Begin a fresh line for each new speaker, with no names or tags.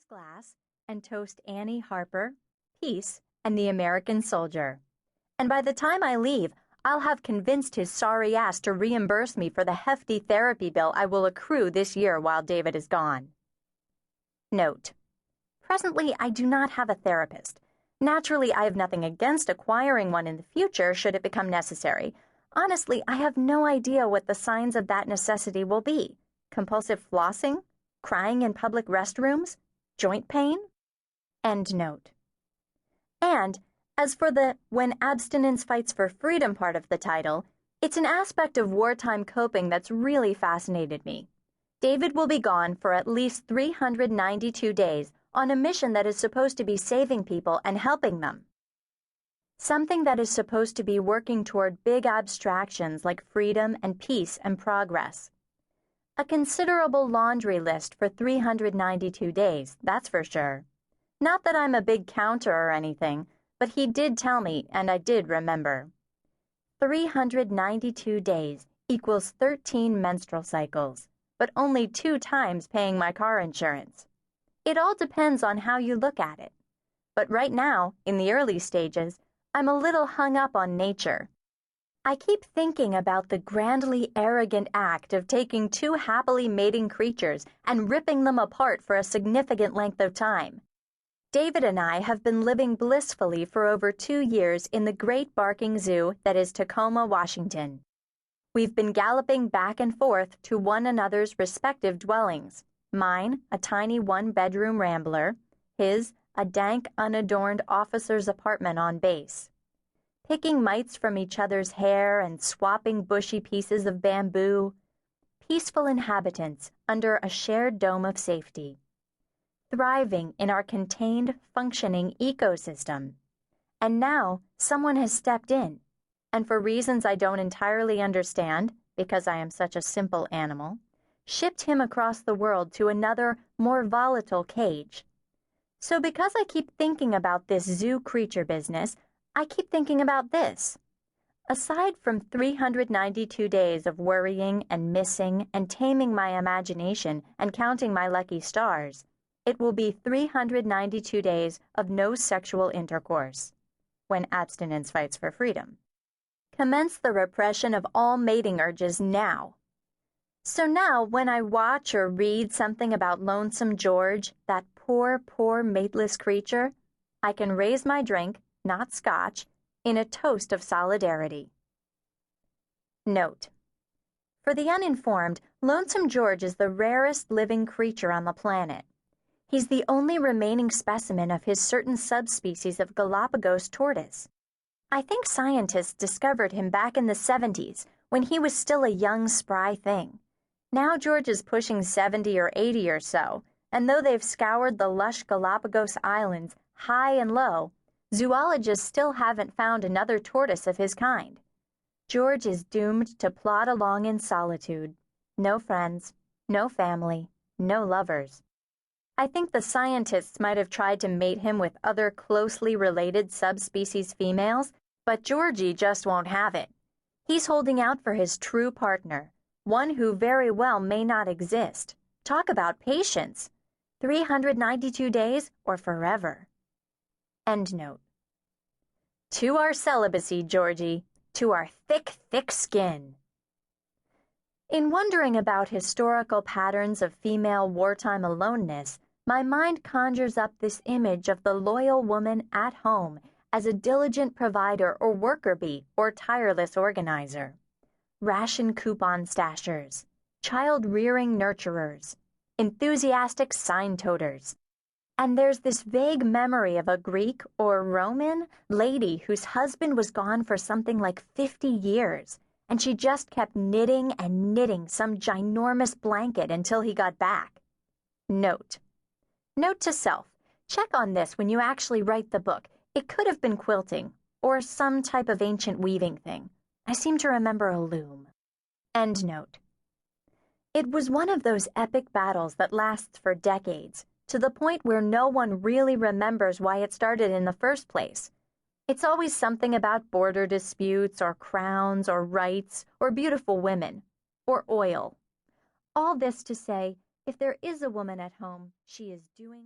glass and toast Annie Harper, peace, and the American soldier. And by the time I leave, I'll have convinced his sorry ass to reimburse me for the hefty therapy bill I will accrue this year while David is gone. Note: presently, I do not have a therapist. Naturally, I have nothing against acquiring one in the future should it become necessary. Honestly, I have no idea what the signs of that necessity will be. Compulsive flossing? Crying in public restrooms? Joint pain? End note. And, as for the When Abstinence Fights for Freedom part of the title, it's an aspect of wartime coping that's really fascinated me. David will be gone for at least 392 days on a mission that is supposed to be saving people and helping them. Something that is supposed to be working toward big abstractions like freedom and peace and progress. A considerable laundry list for 392 days, that's for sure. Not that I'm a big counter or anything, but he did tell me, and I did remember. 392 days equals 13 menstrual cycles, but only 2 times paying my car insurance. It all depends on how you look at it. But right now, in the early stages, I'm a little hung up on nature. I keep thinking about the grandly arrogant act of taking 2 happily mating creatures and ripping them apart for a significant length of time. David and I have been living blissfully for over 2 years in the great barking zoo that is Tacoma, Washington. We've been galloping back and forth to one another's respective dwellings. Mine, a tiny 1-bedroom rambler. His, a dank, unadorned officer's apartment on base. Picking mites from each other's hair and swapping bushy pieces of bamboo. Peaceful inhabitants under a shared dome of safety. Thriving in our contained, functioning ecosystem. And now someone has stepped in, and for reasons I don't entirely understand, because I am such a simple animal, shipped him across the world to another, more volatile cage. So because I keep thinking about this zoo creature business, I keep thinking about this. Aside from 392 days of worrying and missing and taming my imagination and counting my lucky stars, it will be 392 days of no sexual intercourse. When abstinence fights for freedom. Commence the repression of all mating urges now. So now when I watch or read something about Lonesome George, that poor, poor mateless creature, I can raise my drink, not scotch, in a toast of solidarity. Note: for the uninformed, Lonesome George is the rarest living creature on the planet. He's the only remaining specimen of his certain subspecies of Galapagos tortoise. I think scientists discovered him back in the 70s when he was still a young, spry thing. Now George is pushing 70 or 80 or so, and though they've scoured the lush Galapagos Islands high and low, zoologists still haven't found another tortoise of his kind. George is doomed to plod along in solitude. No friends, no family, no lovers. I think the scientists might have tried to mate him with other closely related subspecies females, but Georgie just won't have it. He's holding out for his true partner, one who very well may not exist. Talk about patience. 392 days or forever. End note. To our celibacy, Georgie. To our thick, thick skin. In wondering about historical patterns of female wartime aloneness, my mind conjures up this image of the loyal woman at home as a diligent provider or worker bee or tireless organizer. Ration coupon stashers, child-rearing nurturers, enthusiastic sign-toters. And there's this vague memory of a Greek or Roman lady whose husband was gone for something like 50 years, and she just kept knitting and knitting some ginormous blanket until he got back. Note to self, check on this when you actually write the book. It could have been quilting, or some type of ancient weaving thing. I seem to remember a loom. End note. It was one of those epic battles that lasts for decades, to the point where no one really remembers why it started in the first place. It's always something about border disputes, or crowns, or rights, or beautiful women, or oil. All this to say, if there is a woman at home, she is doing